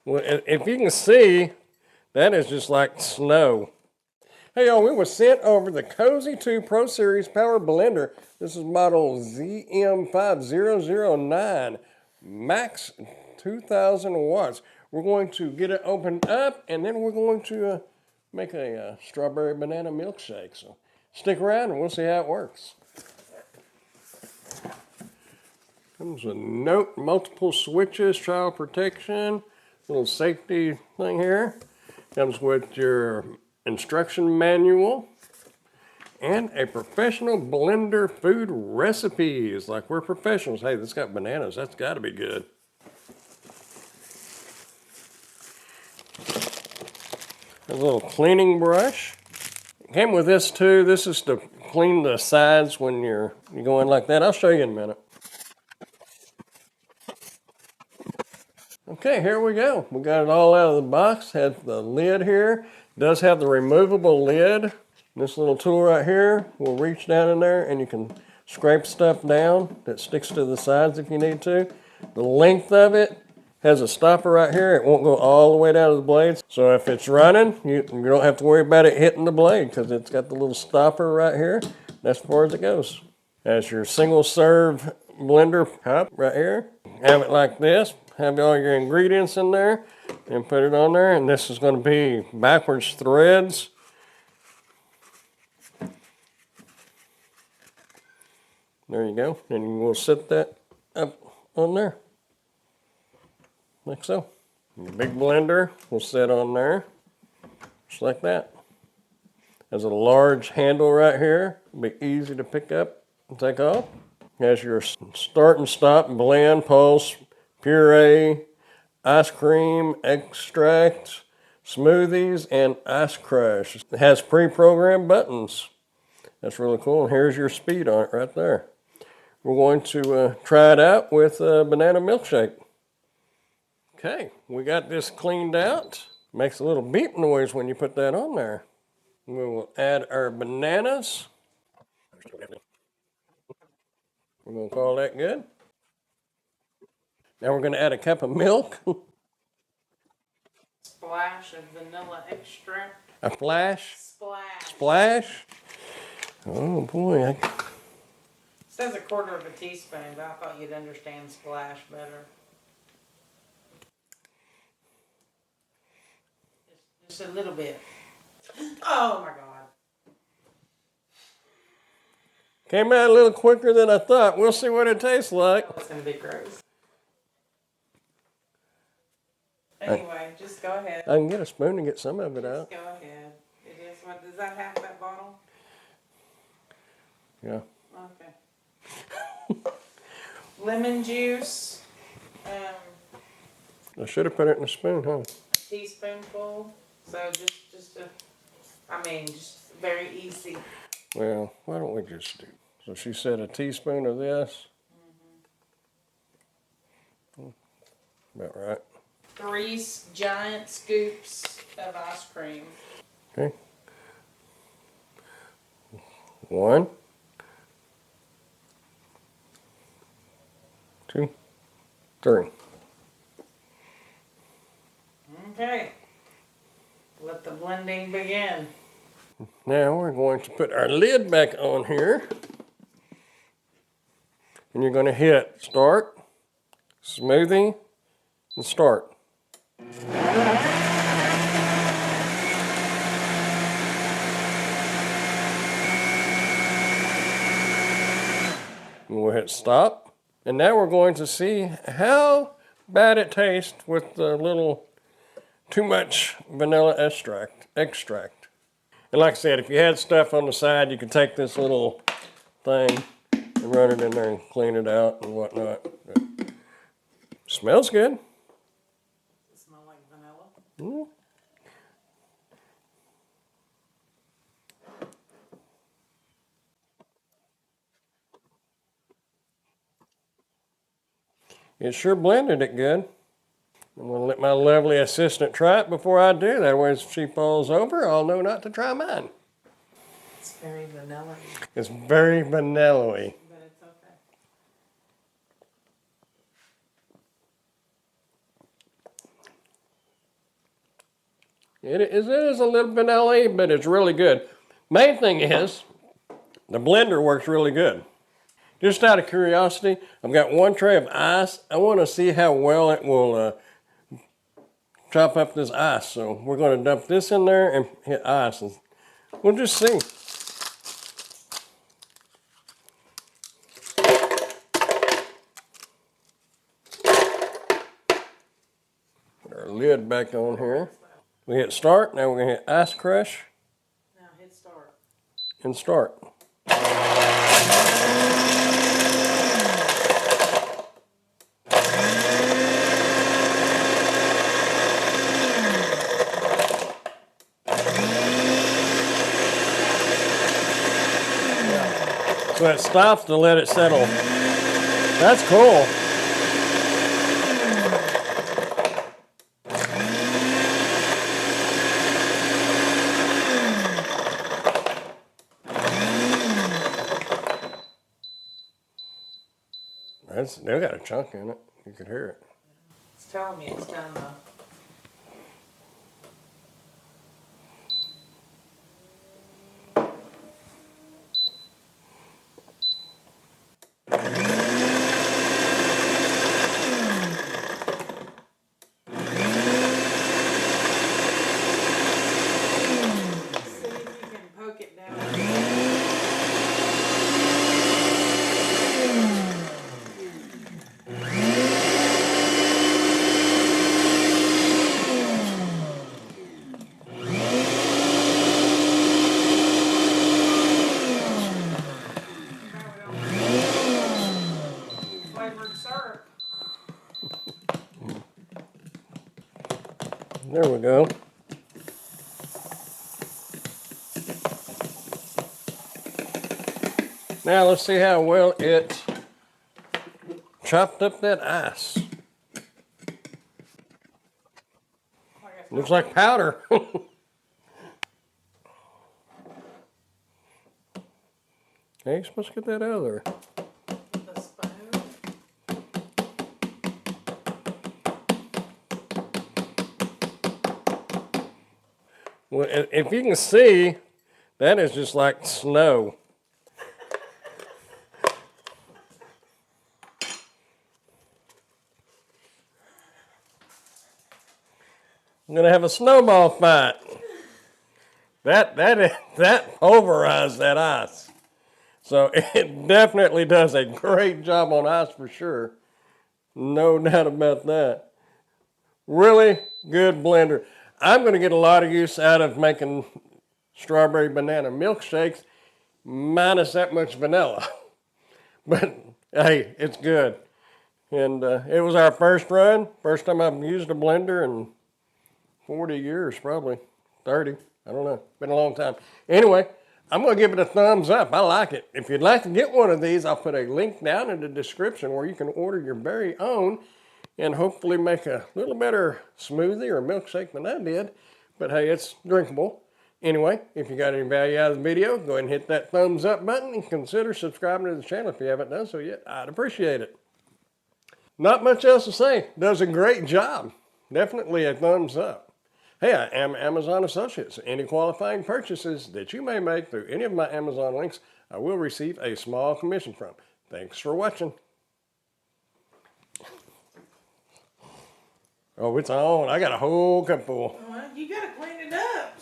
Well, if you can see, that is just like snow. Hey y'all, we were sent over the COZII 2 Pro Series Power Blender. This is model ZM5009, max 2000 watts. We're going to get it opened up and then we're going to make a strawberry banana milkshake. So stick around and we'll see how it works. Comes with note, multiple switches, child protection, little safety thing here. Comes with your instruction manual and a professional blender food recipes. Like we're professionals. Hey, this got bananas. That's got to be good. A little cleaning brush. Came with this too. This is to clean the sides when you're going like that. I'll show you in a minute. Okay, here we go. We got it all out of the box. Has the lid here. Does have the removable lid. This little tool right here will reach down in there and you can scrape stuff down that sticks to the sides if you need to. The length of it has a stopper right here. It won't go all the way down to the blades. So if it's running, you don't have to worry about it hitting the blade because it's got the little stopper right here. That's as far as it goes. That's your single serve blender cup right here. Have it like this. Have all your ingredients in there and put it on there. And this is going to be backwards threads. There you go. And we'll set that up on there. Like so. Your big blender will sit on there. Just like that. Has a large handle right here. It'll be easy to pick up and take off. Has your start and stop, blend, pulse, puree, ice cream, extracts, smoothies, and ice crush. It has pre-programmed buttons. That's really cool. And here's your speed on it right there. We're going to try it out with a banana milkshake. Okay, we got this cleaned out. Makes a little beep noise when you put that on there. We will add our bananas. We're going to call that good. Now we're going to add a cup of milk. Splash of vanilla extract. A flash. Splash. Splash. Oh boy. It says 1/4 teaspoon, but I thought you'd understand splash better. Just a little bit. Oh my God. Came out a little quicker than I thought. We'll see what it tastes like. It's going to be gross. Anyway, just go ahead. I can get a spoon and get some of it Just out. go ahead. It is what, is that half that bottle? Yeah. Okay. Lemon juice. I should have put it in a spoon, huh? A teaspoonful. So just very easy. Well, why don't we just do? So she said a teaspoon of this. About right. 3 giant scoops of ice cream. Okay. 1, 2, 3. Okay. Let the blending begin. Now we're going to put our lid back on here. And you're going to hit start, smoothie, and start. And we'll hit stop. And now we're going to see how bad it tastes with the little too much vanilla extract. And like I said, if you had stuff on the side, you could take this little thing and run it in there and clean it out and whatnot. But smells good. Does it smell like vanilla? Mm. It sure blended it good. I'm going to let my lovely assistant try it before I do. That way if she falls over, I'll know not to try mine. It's very vanilla-y. It's very vanilla-y. But it's okay. It is a little vanilla-y, but it's really good. Main thing is, the blender works really good. Just out of curiosity, I've got one tray of ice. I want to see how well it will chop up this ice. So we're going to dump this in there and hit ice. And we'll just see. Put our lid back on here. We hit start. Now we're going to hit ice crush. Now hit start. And start. So it stops to let it settle. That's cool. They've got a chunk in it. You could hear it. It's telling me it's done though. There we go. Now let's see how well it chopped up that ice. Looks like powder. Hey, you're supposed to get that out of there. The spoon. Well, if you can see, that is just like snow. I'm gonna have a snowball fight. That pulverized that ice. So it definitely does a great job on ice for sure. No doubt about that. Really good blender. I'm going to get a lot of use out of making strawberry banana milkshakes, minus that much vanilla. But hey, it's good. And it was our first run. First time I've used a blender in 40 years, probably 30. I don't know. Been a long time. Anyway, I'm going to give it a thumbs up. I like it. If you'd like to get one of these, I'll put a link down in the description where you can order your very own and hopefully make a little better smoothie or milkshake than I did. But hey, it's drinkable. Anyway, if you got any value out of the video, go ahead and hit that thumbs up button and consider subscribing to the channel if you haven't done so yet. I'd appreciate it. Not much else to say. Does a great job. Definitely a thumbs up. Hey, I am Amazon Associates. Any qualifying purchases that you may make through any of my Amazon links, I will receive a small commission from. Thanks for watching. Oh, it's on. I got a whole cup full. Well, you gotta clean it up.